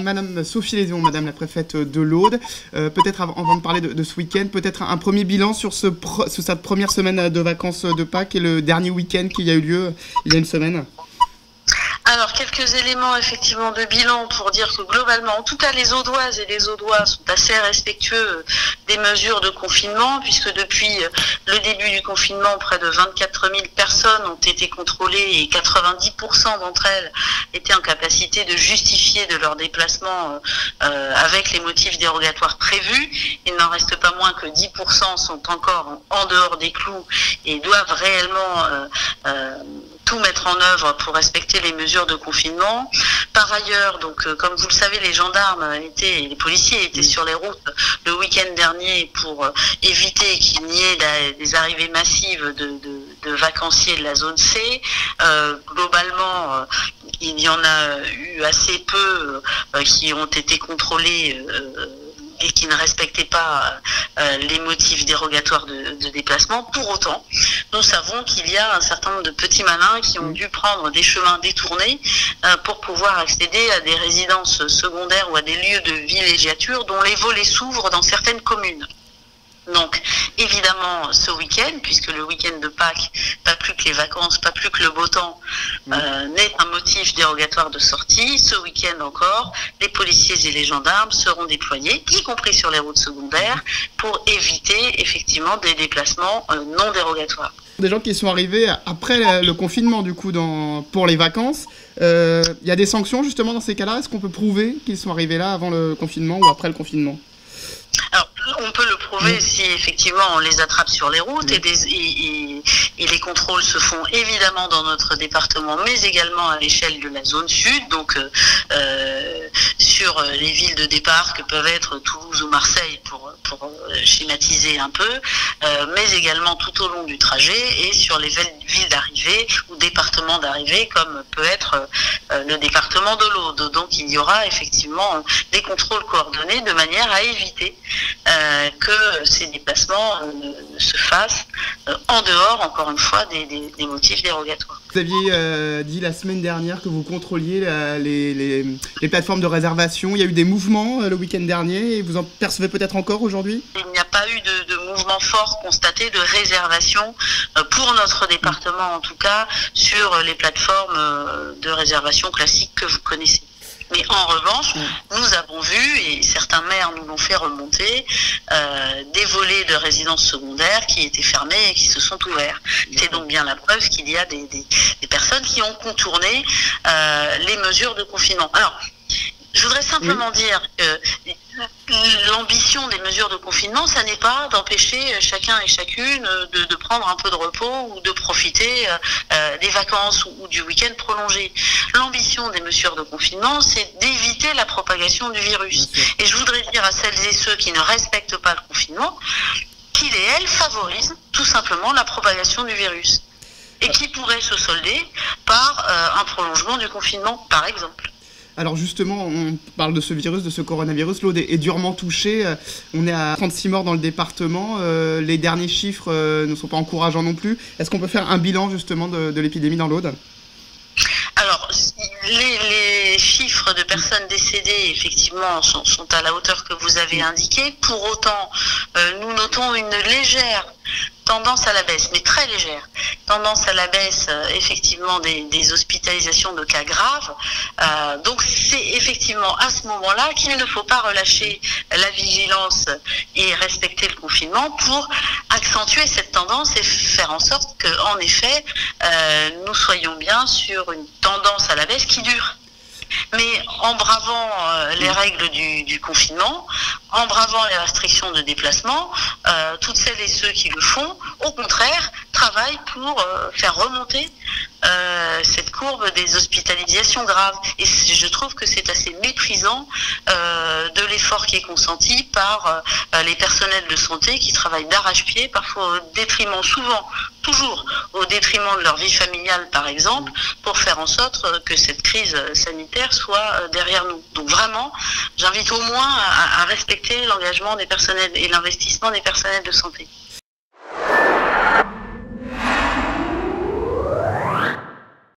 Madame Sophie Lézion, Madame la préfète de l'Aude. Peut-être avant de parler de ce week-end, peut-être un premier bilan sur cette première semaine de vacances de Pâques et le dernier week-end qui a eu lieu il y a une semaine. Alors, quelques éléments effectivement de bilan pour dire que globalement, en tout cas les Audoises et les Audois sont assez respectueux des mesures de confinement, puisque depuis le début du confinement, près de 24 000 personnes ont été contrôlées et 90% d'entre elles étaient en capacité de justifier de leur déplacement avec les motifs dérogatoires prévus. Il n'en reste pas moins que 10% sont encore en dehors des clous et doivent réellement tout mettre en œuvre pour respecter les mesures de confinement. Par ailleurs, donc, comme vous le savez, les gendarmes les policiers étaient sur les routes le week-end dernier pour éviter qu'il n'y ait des arrivées massives de vacanciers de la zone C. Globalement, il y en a eu assez peu qui ont été contrôlés et qui ne respectaient pas les motifs dérogatoires de déplacement. Pour autant, nous savons qu'il y a un certain nombre de petits malins qui ont dû prendre des chemins détournés pour pouvoir accéder à des résidences secondaires ou à des lieux de villégiature dont les volets s'ouvrent dans certaines communes. Donc, évidemment, ce week-end, puisque le week-end de Pâques, pas plus que les vacances, pas plus que le beau temps, n'est un motif dérogatoire de sortie, ce week-end encore, les policiers et les gendarmes seront déployés, y compris sur les routes secondaires, pour éviter effectivement des déplacements non dérogatoires. Des gens qui sont arrivés après le confinement, du coup, pour les vacances, il y a des sanctions justement dans ces cas-là. Est-ce qu'on peut prouver qu'ils sont arrivés là avant le confinement ou après le confinement ? Alors, on peut le prouver si effectivement on les attrape sur les routes et les contrôles se font évidemment dans notre département, mais également à l'échelle de la zone sud, donc sur les villes de départ que peuvent être Toulouse ou Marseille pour schématiser un peu, mais également tout au long du trajet et sur les villes d'arrivée ou départements d'arrivée comme peut être le département de l'Aude. Donc il y aura effectivement des contrôles coordonnés de manière à éviter que ces déplacements ne se fassent en dehors, encore une fois, des motifs dérogatoires. Vous aviez dit la semaine dernière que vous contrôliez les plateformes de réservation. Il y a eu des mouvements le week-end dernier et vous en percevez peut-être encore aujourd'hui ? Il n'y a pas eu de mouvement fort constaté de réservation pour notre département en tout cas sur les plateformes de réservation classiques que vous connaissez. Mais en revanche, nous avons vu, et certains maires nous l'ont fait remonter, des volets de résidences secondaires qui étaient fermés et qui se sont ouverts. C'est donc bien la preuve qu'il y a des personnes qui ont contourné les mesures de confinement. Alors, je voudrais simplement dire que l'ambition des mesures de confinement, ça n'est pas d'empêcher chacun et chacune de prendre un peu de repos ou de profiter des vacances ou du week-end prolongé. L'ambition des mesures de confinement, c'est d'éviter la propagation du virus. Et je voudrais dire à celles et ceux qui ne respectent pas le confinement qu'ils et elles favorisent tout simplement la propagation du virus et qui pourrait se solder par un prolongement du confinement, par exemple. Alors justement, on parle de ce virus, de ce coronavirus. L'Aude est durement touchée. On est à 36 morts dans le département. Les derniers chiffres ne sont pas encourageants non plus. Est-ce qu'on peut faire un bilan justement de l'épidémie dans l'Aude ? Alors, les chiffres de personnes décédées, effectivement, sont à la hauteur que vous avez indiqué. Pour autant, nous notons une légère tendance à la baisse, mais très légère, tendance à la baisse effectivement des hospitalisations de cas graves. Donc c'est effectivement à ce moment-là qu'il ne faut pas relâcher la vigilance et respecter le confinement pour accentuer cette tendance et faire en sorte qu'en effet nous soyons bien sur une tendance à la baisse qui dure. Mais en bravant les règles du confinement, en bravant les restrictions de déplacement, toutes celles et ceux qui le font, au contraire, travaillent pour faire remonter cette courbe des hospitalisations graves. Et je trouve que c'est assez méprisant de l'effort qui est consenti par les personnels de santé qui travaillent d'arrache-pied, parfois au détriment, souvent, toujours au détriment de leur vie familiale par exemple, pour faire en sorte que cette crise sanitaire soit derrière nous. Donc vraiment, j'invite au moins à respecter l'engagement des personnels et l'investissement des personnels de santé.